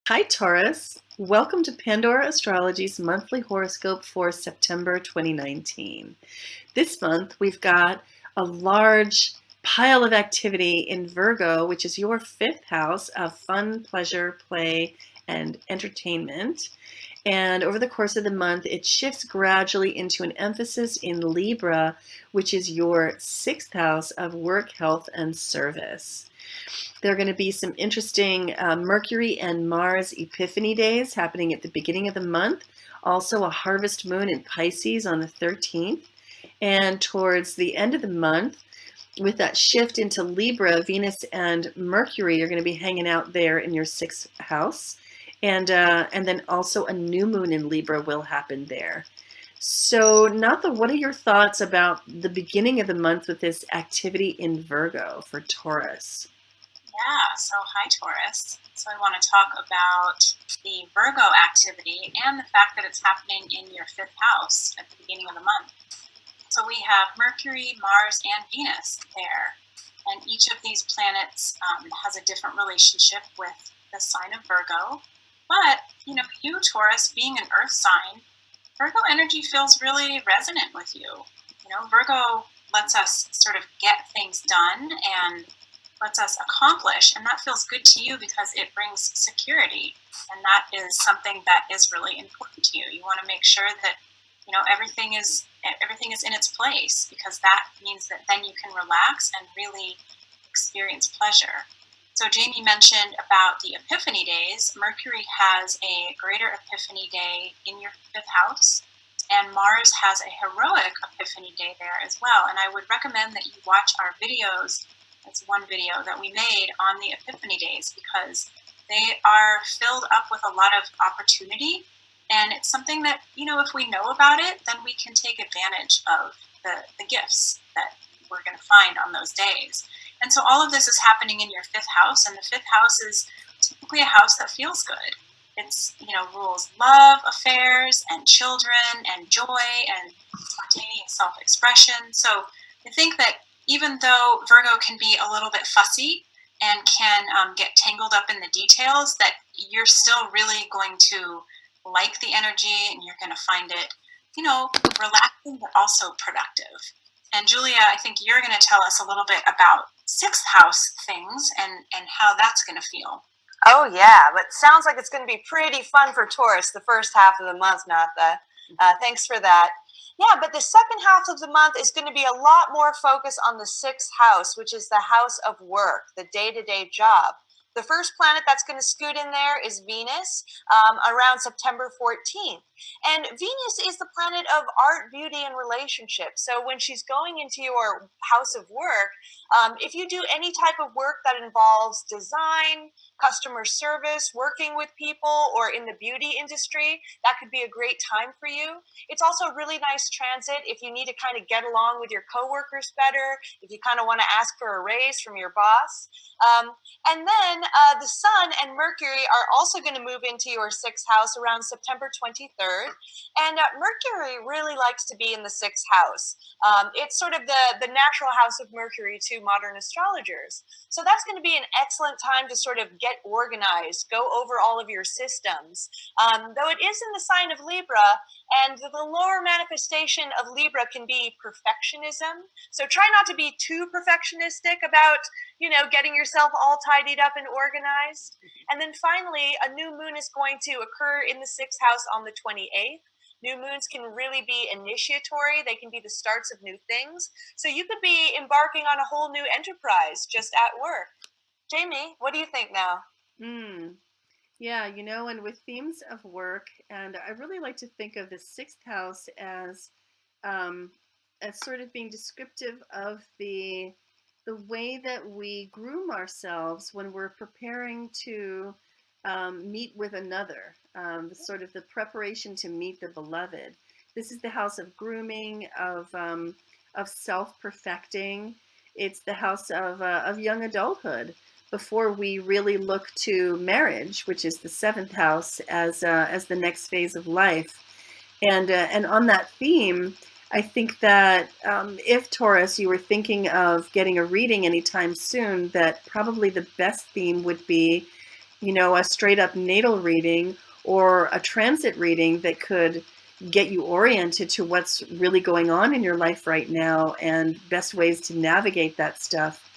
Hi, Taurus. Welcome to Pandora Astrology's monthly horoscope for September 2019. This month, we've got a large pile of activity in Virgo, which is your fifth house of fun, pleasure, play, and entertainment. And over the course of the month, it shifts gradually into an emphasis in Libra, which is your sixth house of work, health, and service. There are going to be some interesting Mercury and Mars Epiphany days happening at the beginning of the month. Also, a harvest moon in Pisces on the 13th. And towards the end of the month, with that shift into Libra, Venus and Mercury are going to be hanging out there in your sixth house. And then also a new moon in Libra will happen there. So, Natha, what are your thoughts about the beginning of the month with this activity in Virgo for Taurus? Yeah, so hi Taurus. So I want to talk about the Virgo activity and the fact that it's happening in your fifth house at the beginning of the month. So we have Mercury, Mars, and Venus there. And each of these planets has a different relationship with the sign of Virgo. But, you, Taurus, being an earth sign, Virgo energy feels really resonant with you. Virgo lets us sort of get things done and lets us accomplish, and that feels good to you because it brings security, and that is something that is really important to you. You want to make sure that everything is in its place, because that means that then you can relax and really experience pleasure. So Jamie mentioned about the Epiphany days. Mercury has a greater Epiphany day in your fifth house, and Mars has a heroic Epiphany day there as well. And I would recommend that you watch our videos. It's one video that we made on the Epiphany days, because they are filled up with a lot of opportunity. And it's something that, if we know about it, then we can take advantage of the gifts that we're going to find on those days. And so all of this is happening in your fifth house. And the fifth house is typically a house that feels good. It's, rules love affairs and children and joy and spontaneous self-expression. So I think that even though Virgo can be a little bit fussy and can get tangled up in the details, that you're still really going to like the energy, and you're going to find it, relaxing but also productive. And Julia, I think you're going to tell us a little bit about sixth house things and how that's going to feel. Oh, yeah, but sounds like it's going to be pretty fun for Taurus the first half of the month, Natha. Thanks for that. Yeah, but the second half of the month is going to be a lot more focus on the sixth house, which is the house of work, the day-to-day job. The first planet that's going to scoot in there is Venus around September 14th. And Venus is the planet of art, beauty, and relationships. So when she's going into your house of work, if you do any type of work that involves design, customer service, working with people, or in the beauty industry, that could be a great time for you. It's also a really nice transit if you need to kind of get along with your coworkers better, if you kind of want to ask for a raise from your boss. And then the Sun and Mercury are also going to move into your sixth house around September 23rd. And Mercury really likes to be in the sixth house. It's sort of the natural house of Mercury to modern astrologers. So that's going to be an excellent time to sort of get organized, go over all of your systems. Though it is in the sign of Libra, and the lower manifestation of Libra can be perfectionism. So try not to be too perfectionistic about, getting yourself all tidied up and organized. And then finally, a new moon is going to occur in the sixth house on the 28th. New moons can really be initiatory. They can be the starts of new things. So you could be embarking on a whole new enterprise just at work. Jamie, what do you think now? Yeah, and with themes of work, and I really like to think of the sixth house um, as sort of being descriptive of the way that we groom ourselves when we're preparing to meet with another, sort of the preparation to meet the beloved. This is the house of grooming, of self-perfecting. It's the house of young adulthood before we really look to marriage, which is the seventh house, as the next phase of life. And on that theme, I think that if Taurus, you were thinking of getting a reading anytime soon, that probably the best theme would be, a straight up natal reading or a transit reading that could get you oriented to what's really going on in your life right now and best ways to navigate that stuff.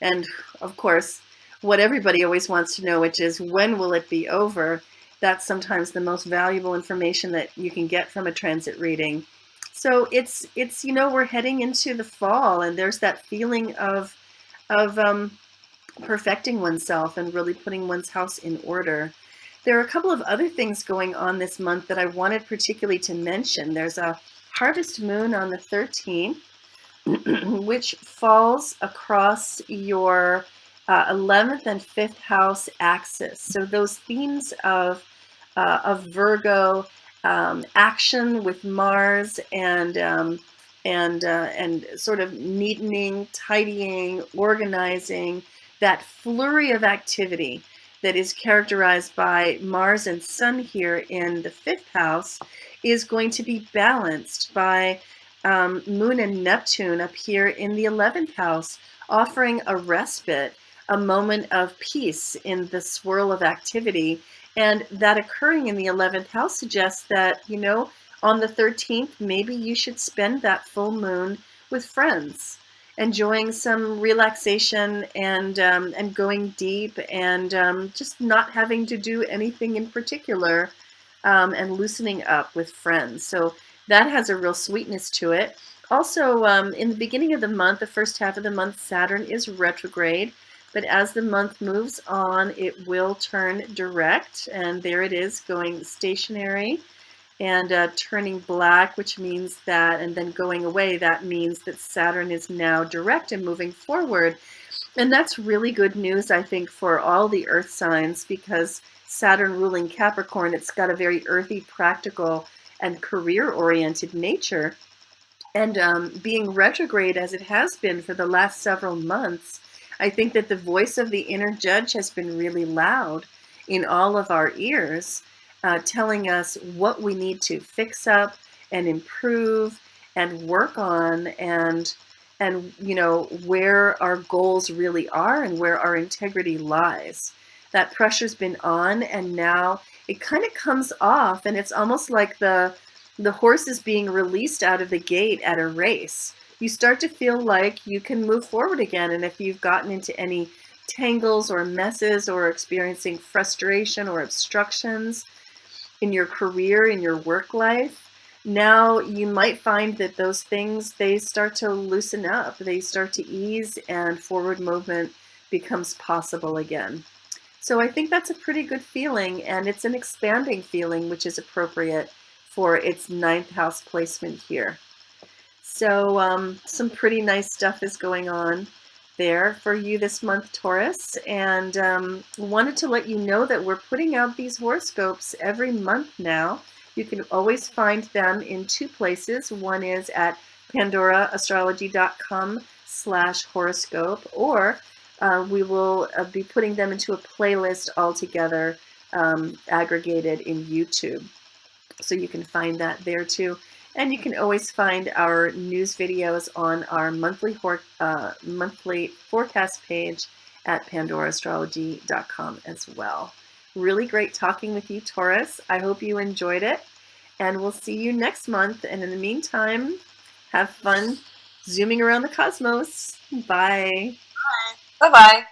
And of course, what everybody always wants to know, which is when will it be over? That's sometimes the most valuable information that you can get from a transit reading. So it's we're heading into the fall, and there's that feeling of perfecting oneself and really putting one's house in order. There are a couple of other things going on this month that I wanted particularly to mention. There's a harvest moon on the 13th, which falls across your 11th and 5th house axis. So those themes of Virgo, action with Mars, and sort of neatening, tidying, organizing, that flurry of activity that is characterized by Mars and Sun here in the 5th house is going to be balanced by Moon and Neptune up here in the 11th house, offering a respite, a moment of peace in the swirl of activity. And that occurring in the 11th house suggests that, on the 13th, maybe you should spend that full moon with friends, enjoying some relaxation and going deep, and just not having to do anything in particular, and loosening up with friends. So that has a real sweetness to it. Also, in the beginning of the month, the first half of the month, Saturn is retrograde. But as the month moves on, it will turn direct. And there it is, going stationary and turning black, which means that, and then going away, that means that Saturn is now direct and moving forward. And that's really good news, I think, for all the earth signs, because Saturn ruling Capricorn, it's got a very earthy, practical, and career-oriented nature. And being retrograde as it has been for the last several months, I think that the voice of the inner judge has been really loud in all of our ears, telling us what we need to fix up and improve and work on, and where our goals really are and where our integrity lies. That pressure's been on, and now it kind of comes off, and it's almost like the horse is being released out of the gate at a race. You start to feel like you can move forward again. And if you've gotten into any tangles or messes or experiencing frustration or obstructions in your career, in your work life, now you might find that those things, they start to loosen up, they start to ease, and forward movement becomes possible again. So I think that's a pretty good feeling, and it's an expanding feeling, which is appropriate for its 9th house placement here. So some pretty nice stuff is going on there for you this month, Taurus. And wanted to let you know that we're putting out these horoscopes every month now. You can always find them in two places. One is at pandoraastrology.com/horoscope, or we will be putting them into a playlist altogether, aggregated in YouTube. So you can find that there too. And you can always find our news videos on our monthly forecast page at pandoraastrology.com as well. Really great talking with you, Taurus. I hope you enjoyed it. And we'll see you next month. And in the meantime, have fun zooming around the cosmos. Bye. Bye-bye.